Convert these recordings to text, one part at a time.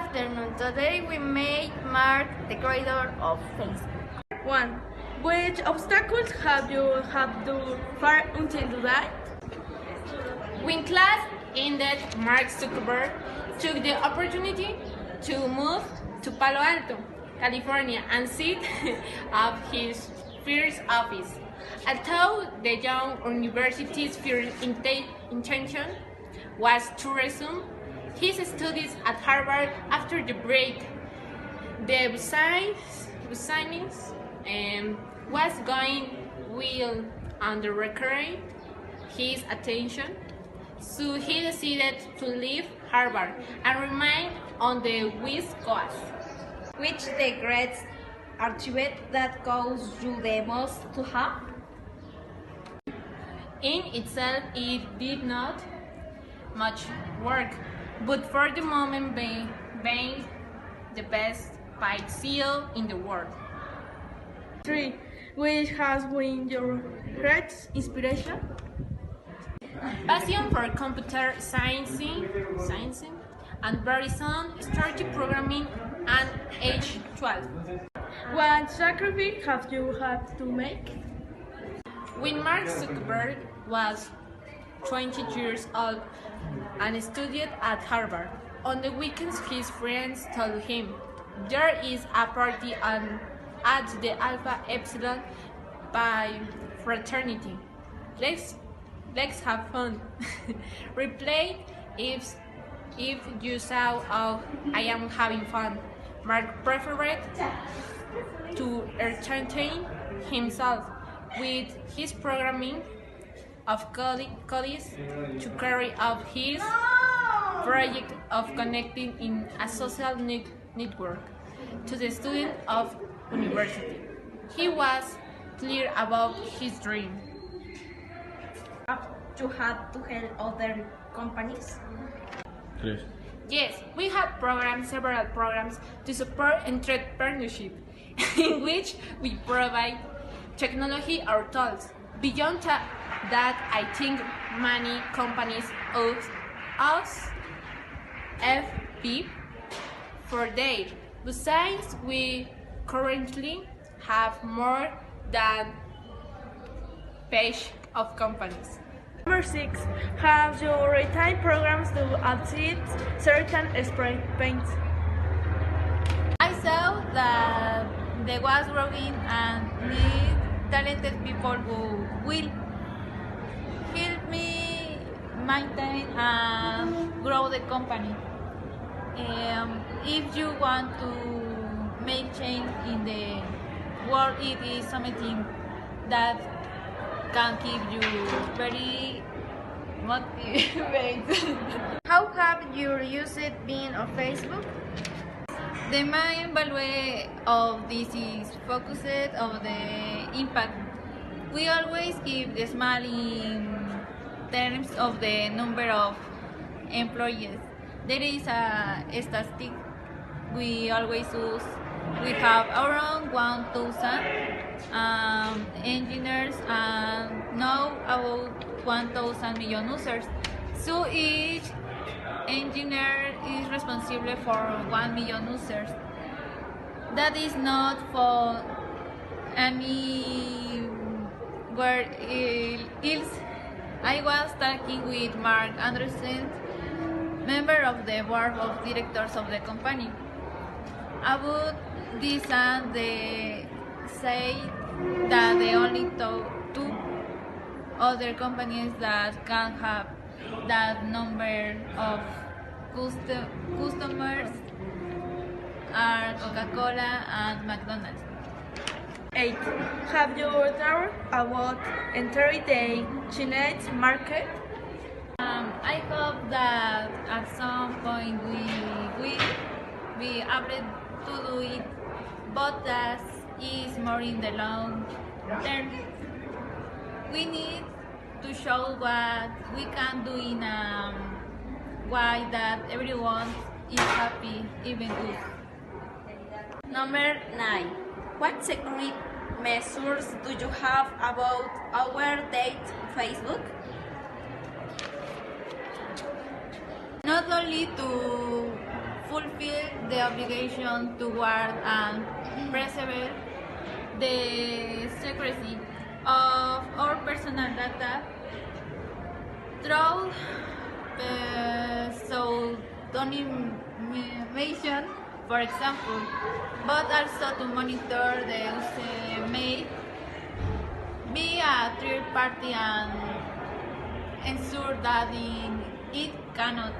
afternoon. Today we meet Mark, the creator of Facebook. 1. Which obstacles have you had to face until today? When class ended, Mark Zuckerberg took the opportunity to move to Palo Alto, California, and set up his first office. Although the young university's first intention was to resume his studies at Harvard after the break, the business was going well and required his attention, so he decided to leave Harvard and remain on the West Coast. Which the great achievement that caused you the most to have? In itself, it did not much work, but for the moment being the best paid CEO in the world. 3. Which has been your greatest inspiration? Passion for computer science, and very soon started programming at age 12. What sacrifice have you had to make? When Mark Zuckerberg was 20 years old and studied at Harvard, on the weekends his friends told him, "There is a party at the Alpha Epsilon Pi fraternity. Let's have fun." Replied, if you saw how I am having fun. Mark preferred to entertain himself with his programming of codes to carry out his project of connecting in a social network to the student of university. He was clear about his dream. You had to help other companies? Yes, we have several programs to support entrepreneurship, in which we provide technology or tools. Beyond that, I think many companies owe us FP for their. Besides, we currently have more than page of companies. Number 6. Have you retained programs to achieve certain experience? I saw that there was growing and need talented people who will help me maintain and grow the company. If you want to make change in the world, it is something that can keep you very motivated. How have you used it being on Facebook? The main value of this is focused on the impact. We always keep the small in terms of the number of employees. There is a statistic we always use. We have around 1,000 engineers and now about 1,000 million users. So each engineer is responsible for 1 million users. That is not for anywhere else. I was talking with Mark Anderson, member of the board of directors of the company, about this, and they say that the only two other companies that can have that number of customers are Coca-Cola and McDonald's. 8. Have you thought about entering the Chinese market? I hope that at some point we will be able to do it, but that is more in the long term. We need to show what we can do in a way that everyone is happy, even good. Number 9. What security measures do you have about our date Facebook? Not only to fulfill the obligation to guard and preserve the secrecy of our personal data through pseudonymization, for example, but also to monitor the use made by a third party and ensure that it cannot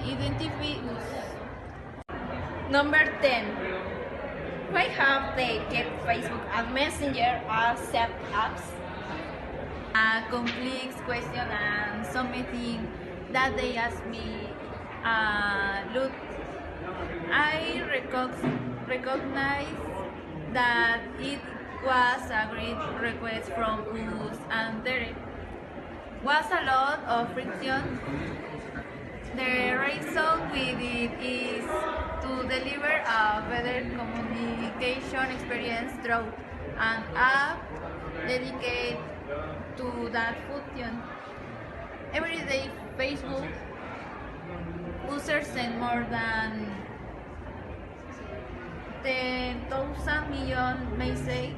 identify us. Number 10. Why have they kept Facebook and Messenger as separate apps? A complex question and something that they asked me. Look, I recognize that it was a great request from us, and there was a lot of friction. The reason we did is to deliver a better communication experience through an app dedicated to that function. Every day, Facebook users send more than 10,000 million messages,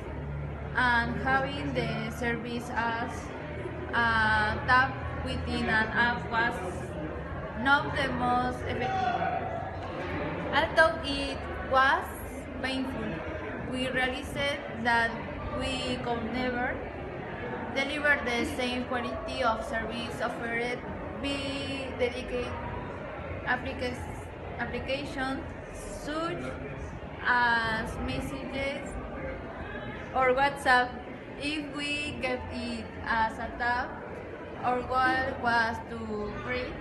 and having the service as a tab within an app was not the most effective. Although it was painful, we realized that we could never deliver the same quality of service offered by dedicated applications such as messages or WhatsApp if we kept it as a tab. Our goal was to create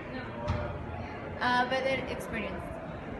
a better experience.